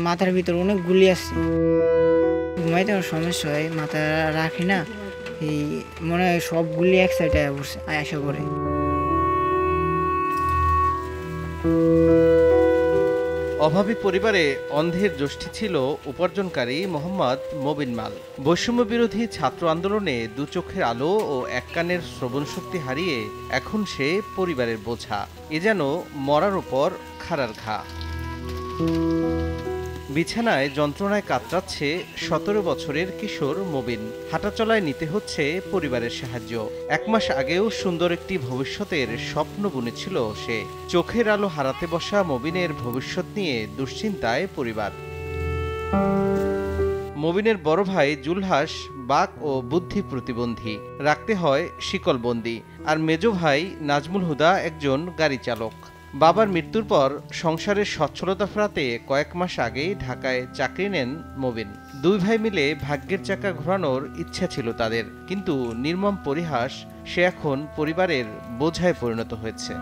মাথার ভিতর অনেক গুলি আছে, ঘুমাইতে আমার সমস্যা হয়, মাথা রাখি না, এই মনে হয় সব গুলি এক সাইডে আসা করে। অভাবী পরিবারে অন্ধের জ্যোষ্ঠী ছিল উপার্জনকারী মোহাম্মদ মবিন মাল। বৈষম্য বিরোধী ছাত্র আন্দোলনে দু চোখের আলো ও এক কানের শ্রবণ শক্তি হারিয়ে এখন সে পরিবারের বোঝা। এ যেন মরার উপর খাড়ার ঘা। বিছানায় যন্ত্রণায় কাতরাচ্ছে ১৭ বছরের কিশোর মবিন। হাঁটাচলায় নিতে হচ্ছে পরিবারের সাহায্য। ১ মাস আগেও সুন্দর একটি ভবিষ্যতের স্বপ্ন বুনেছিল সে। চোখের আলো হারাতে বসা মবিনের ভবিষ্যৎ নিয়ে দুশ্চিন্তায় পরিবার। মবিনের বড় ভাই জুলহাস বাক ও বুদ্ধি প্রতিবন্ধী, রাখতে হয় শিকলবন্দি। আর মেজ ভাই নাজমুল হুদা একজন গাড়ি চালক। বাবার মৃত্যুর পর সংসারের সচ্ছলতা ফেরাতে কয়েক মাস আগেই ঢাকায় চাকরি নেন মবিন। দুই ভাই মিলে ভাগ্যের চাকা ঘোরানোর ইচ্ছা ছিল তাদের, কিন্তু নির্মম পরিহাস, সে এখন পরিবারের বোঝায় পরিণত হয়েছে।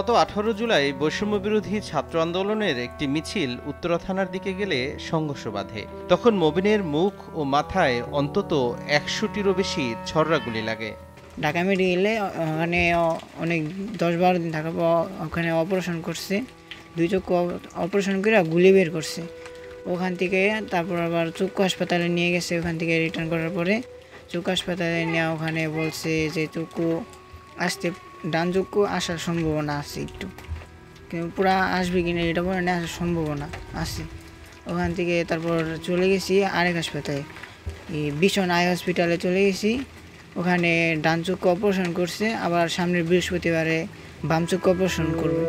গত ১৮ জুলাই বৈষম্যবিরোধী ছাত্র আন্দোলনের একটি মিছিল উত্তরা থানার দিকে গেলে সংঘর্ষ বাধে। তখন মবিনের মুখ ও মাথায় অন্তত ১০০টিরও বেশি ছররা গুলি লাগে। ঢাকা মেডিকেলে ওখানে অনেক ১০-১২ দিন থাকার পর ওখানে অপারেশন করছে, 2 চক্ষু অপারেশন করে গুলি বের করছে। ওখান থেকে তারপর আবার চক্ষু হাসপাতালে নিয়ে গেছে। ওখান থেকে রিটার্ন করার পরে চক্ষু হাসপাতালে নেওয়া, ওখানে বলছে যে চক্ষু আসতে, ডান চক্ষু আসার সম্ভাবনা আছে একটু, কিন্তু পুরা আসবে কিনা এটা বলে না, আসার সম্ভাবনা আছে। ওখান থেকে তারপর চলে গেছি আরেক হাসপাতালে, এই ভীষণ আই হসপিটালে চলে গেছি। ওখানে ডান চক্ষু অপারেশন করছে, আবার সামনের বৃহস্পতিবারে বাম চক্ষু অপারেশন করবে।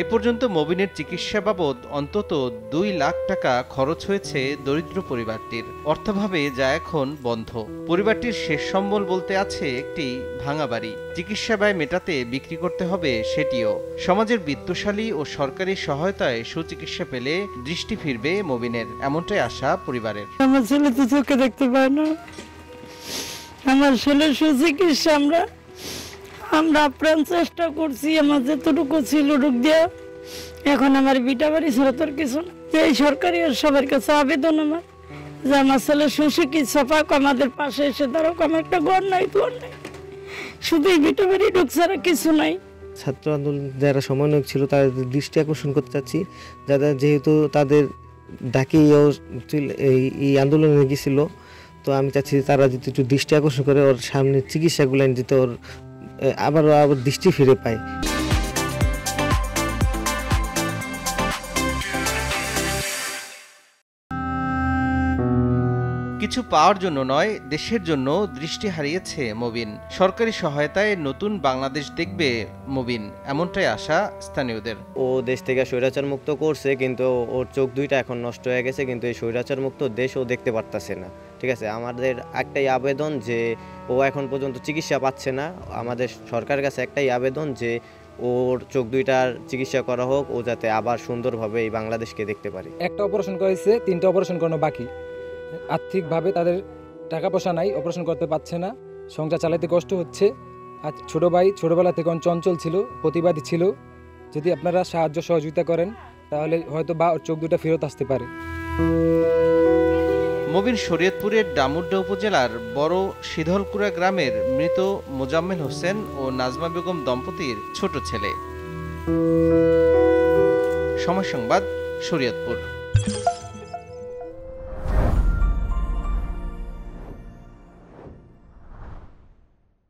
এ পর্যন্ত মবিনের চিকিৎসা বাবদ অন্তত ২ লাখ টাকা খরচ হয়েছে দরিদ্র পরিবারটির। অর্থাভাবে যা এখন বন্ধ। পরিবারটির শেষ সম্বল বলতে আছে একটি ভাঙা বাড়ি। চিকিৎসা ব্যয় মেটাতে বিক্রি করতে হবে সেটিও। সমাজের বিত্তশালী ও সরকারি সহায়তায় সুচিকিৎসা পেলে দৃষ্টি ফিরবে মবিনের, এমনটাই আশা পরিবারের। আমার ছেলে তো চোখে দেখতে পায় না, আমার ছেলের সুচিকিৎসা আমরা আপ্রাণ চেষ্টা করছি, আমার যেটুকু ছিল ঢুক দিয়া। এখন আমার বিটা বাড়ি ছাড়া তোর কিছু না। এই সরকারি সবার কাছে আবেদন আমার, যে আমার ছেলের সুচিকিৎসা পাক, আমাদের পাশে এসে দাঁড়াক। আমার একটা ঘর নাই, তোর নাই, শুধু এই বিটা বাড়ি ঢুক ছাড়া কিছু নাই। ছাত্র আন্দোলন যারা সমন্বয়ক ছিল তাদের দৃষ্টি আকর্ষণ করতে চাচ্ছি, যারা যেহেতু তাদের ডাকি এই আন্দোলনে গিয়েছিল, তো আমি চাচ্ছি তারা যদি একটু দৃষ্টি আকর্ষণ করে ওর সামনে চিকিৎসাগুলো দিতে, ওর আবার দৃষ্টি ফিরে পায়। কিছু পাওয়ার জন্য নয়, দেশের জন্য দৃষ্টি হারিয়েছে মবিন। সরকারি সহায়তায় নতুন বাংলাদেশ দেখবে মবিন, এমনটাই আশা স্থানীয়দের। ও দেশ থেকে স্বৈরাচার মুক্ত করছে, কিন্তু ওর চোখ দুইটা এখন নষ্ট হয়ে গেছে, কিন্তু এই স্বৈরাচার মুক্ত দেশ ও দেখতে পারতেছে না। ঠিক আছে, আমাদের একটাই আবেদন যে ও এখন পর্যন্ত চিকিৎসা পাচ্ছে না। আমাদের সরকারের কাছে একটাই আবেদন যে ওর চোখ দুইটার চিকিৎসা করা হোক, ও যাতে আবার সুন্দরভাবে এই বাংলাদেশকে দেখতে পারে। একটা অপারেশন করেছে, 3টা অপারেশন করানো বাকি। আর্থিকভাবে তাদের টাকা পয়সা নাই, অপারেশন করতে পারছে না, সংসার চালাতে কষ্ট হচ্ছে। আর ছোটো ভাই ছোটোবেলা থেকে চঞ্চল ছিল, প্রতিবাদী ছিল। যদি আপনারা সাহায্য সহযোগিতা করেন তাহলে হয়তো বা ওর চোখ দুটা ফেরত আসতে পারে। মবিন শরীয়তপুরের ডামুড্ডা উপজেলার বড় শীতলকুড়া গ্রামের মৃত মোজাম্মেল হোসেন ও নাজমা বেগম দম্পতির ছোট ছেলে। সময় সংবাদ, শরীয়তপুর।